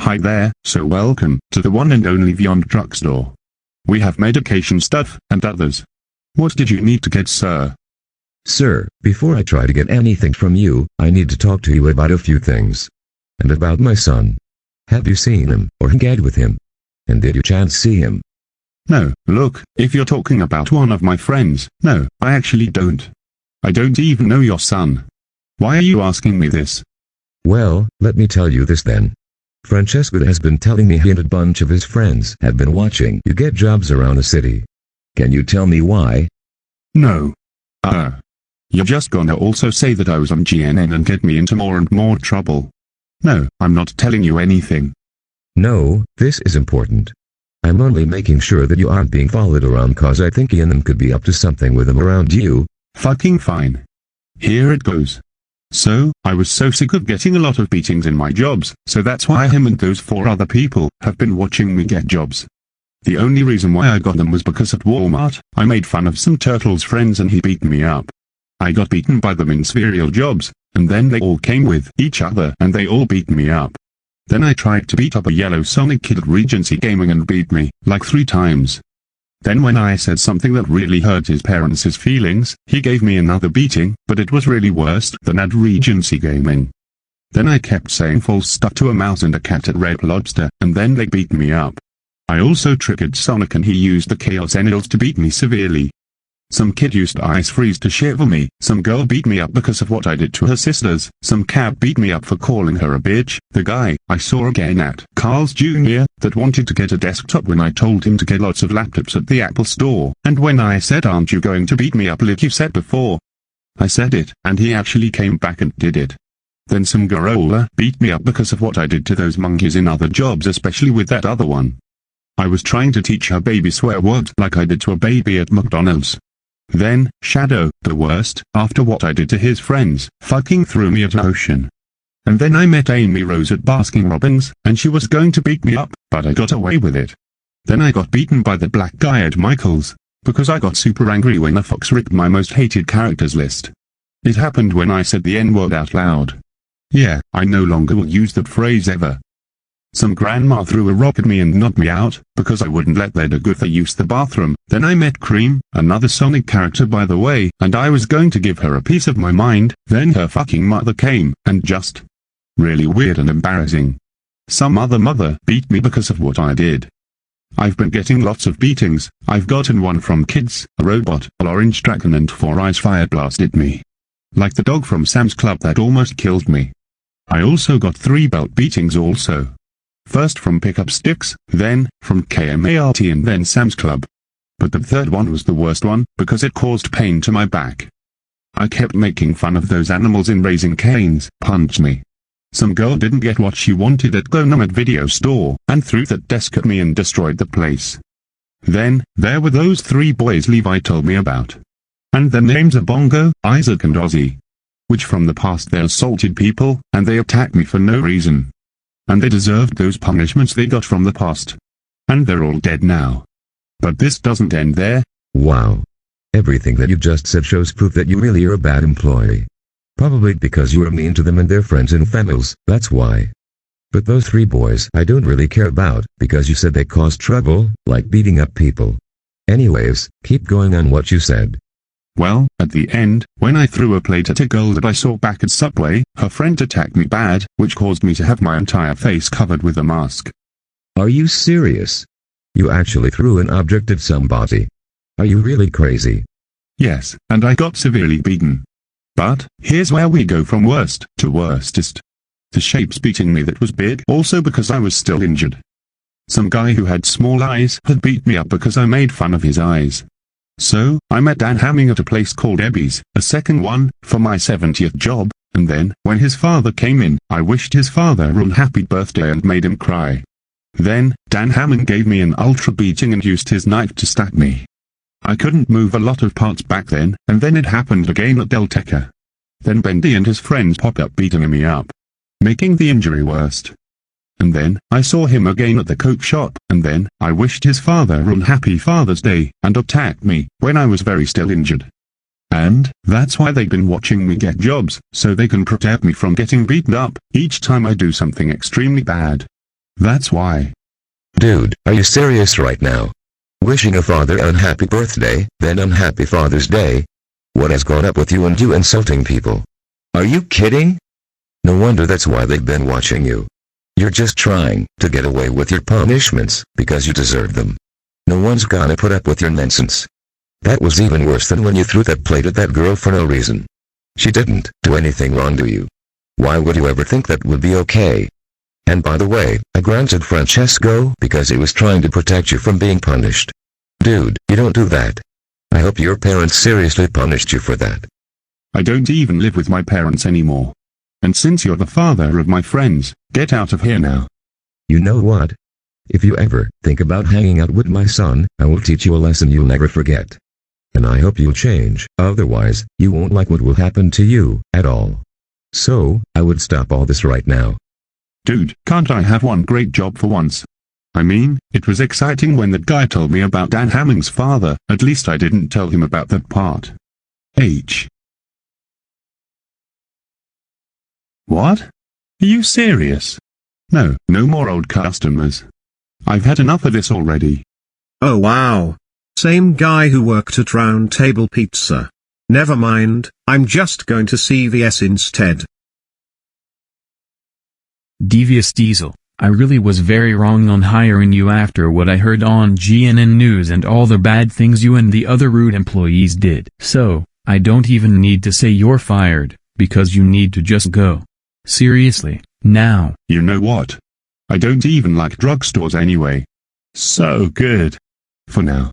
Hi there, so welcome to the one and only Vyond Drugstore. We have medication stuff and others. What did you need to get, sir? Sir, before I try to get anything from you, I need to talk to you about a few things. And about my son. Have you seen him, or hanged with him? And did you chance see him? No, look, if you're talking about one of my friends, no, I actually don't. I don't even know your son. Why are you asking me this? Well, let me tell you this then. Francesco has been telling me he and a bunch of his friends have been watching you get jobs around the city. Can you tell me why? No. You're just gonna also say that I was on GNN and get me into more and more trouble. No, I'm not telling you anything. No, this is important. I'm only making sure that you aren't being followed around cause I think he and them could be up to something with them around you. Fucking fine. Here it goes. So, I was so sick of getting a lot of beatings in my jobs, so that's why him and those 4 other people have been watching me get jobs. The only reason why I got them was because at Walmart, I made fun of some turtles' friends and he beat me up. I got beaten by them in cereal jobs, and then they all came with each other and they all beat me up. Then I tried to beat up a yellow Sonic kid at Regency Gaming and beat me, like 3 times. Then when I said something that really hurt his parents' feelings, he gave me another beating, but it was really worse than at Regency Gaming. Then I kept saying false stuff to a mouse and a cat at Red Lobster, and then they beat me up. I also triggered Sonic and he used the Chaos Emeralds to beat me severely. Some kid used Ice Freeze to shiver me, some girl beat me up because of what I did to her sisters, some cab beat me up for calling her a bitch, the guy I saw again at Carl's Jr. that wanted to get a desktop when I told him to get lots of laptops at the Apple store, and when I said aren't you going to beat me up like you said before? I said it, and he actually came back and did it. Then some Garola beat me up because of what I did to those monkeys in other jobs, especially with that other one. I was trying to teach her baby swear words like I did to a baby at McDonald's. Then, Shadow, the worst, after what I did to his friends, fucking threw me at an ocean. And then I met Amy Rose at Baskin Robbins, and she was going to beat me up, but I got away with it. Then I got beaten by the black guy at Michael's, because I got super angry when a fox ripped my most hated characters list. It happened when I said the N-word out loud. Yeah, I no longer will use that phrase ever. Some grandma threw a rock at me and knocked me out, because I wouldn't let Leda Gutha use the bathroom. Then I met Cream, another Sonic character by the way, and I was going to give her a piece of my mind, then her fucking mother came, and just really weird and embarrassing. Some other mother beat me because of what I did. I've been getting lots of beatings. I've gotten one from kids, a robot, an orange dragon and 4 eyes fire blasted me. Like the dog from Sam's Club that almost killed me. I also got 3 belt beatings also. First from Pickup Sticks, then from KMART and then Sam's Club. But the 3rd one was the worst one, because it caused pain to my back. I kept making fun of those animals in Raising Cane's, punched me. Some girl didn't get what she wanted at Gonum Video Store, and threw that desk at me and destroyed the place. Then, there were those 3 boys Levi told me about. And their names are Bongo, Isaac and Ozzy. Which from the past they assaulted people, and they attacked me for no reason. And they deserved those punishments they got from the past. And they're all dead now. But this doesn't end there. Wow. Everything that you've just said shows proof that you really are a bad employee. Probably because you are mean to them and their friends and families, that's why. But those 3 boys I don't really care about, because you said they caused trouble, like beating up people. Anyways, keep going on what you said. Well, at the end, when I threw a plate at a girl that I saw back at Subway, her friend attacked me bad, which caused me to have my entire face covered with a mask. Are you serious? You actually threw an object at somebody? Are you really crazy? Yes, and I got severely beaten. But, here's where we go from worst to worstest. The Shapes beating me that was big also because I was still injured. Some guy who had small eyes had beat me up because I made fun of his eyes. So, I met Dan Hamming at a place called Ebby's, a second one, for my 70th job, and then, when his father came in, I wished his father a happy birthday and made him cry. Then, Dan Hamming gave me an ultra beating and used his knife to stab me. I couldn't move a lot of parts back then, and then it happened again at Daycare. Then Bendy and his friends popped up beating me up, making the injury worse. And then, I saw him again at the Coke shop, and then, I wished his father a happy Father's Day, and attacked me, when I was very still injured. And, that's why they've been watching me get jobs, so they can protect me from getting beaten up, each time I do something extremely bad. That's why. Dude, are you serious right now? Wishing a father unhappy birthday, then unhappy Father's Day? What has gone up with you and you insulting people? Are you kidding? No wonder that's why they've been watching you. You're just trying to get away with your punishments, because you deserve them. No one's gonna put up with your nonsense. That was even worse than when you threw that plate at that girl for no reason. She didn't do anything wrong to you. Why would you ever think that would be okay? And by the way, I granted Francesco because he was trying to protect you from being punished. Dude, you don't do that. I hope your parents seriously punished you for that. I don't even live with my parents anymore. And since you're the father of my friends, get out of here now. You know what? If you ever think about hanging out with my son, I will teach you a lesson you'll never forget. And I hope you'll change, otherwise, you won't like what will happen to you, at all. So, I would stop all this right now. Dude, can't I have one great job for once? I mean, it was exciting when that guy told me about Dan Hamming's father, at least I didn't tell him about that part. H. What? Are you serious? No, no more old customers. I've had enough of this already. Oh wow. Same guy who worked at Round Table Pizza. Never mind, I'm just going to CVS instead. Devious Diesel, I really was very wrong on hiring you after what I heard on GNN News and all the bad things you and the other rude employees did. So, I don't even need to say you're fired, because you need to just go. Seriously, now. You know what? I don't even like drugstores anyway. So good. For now.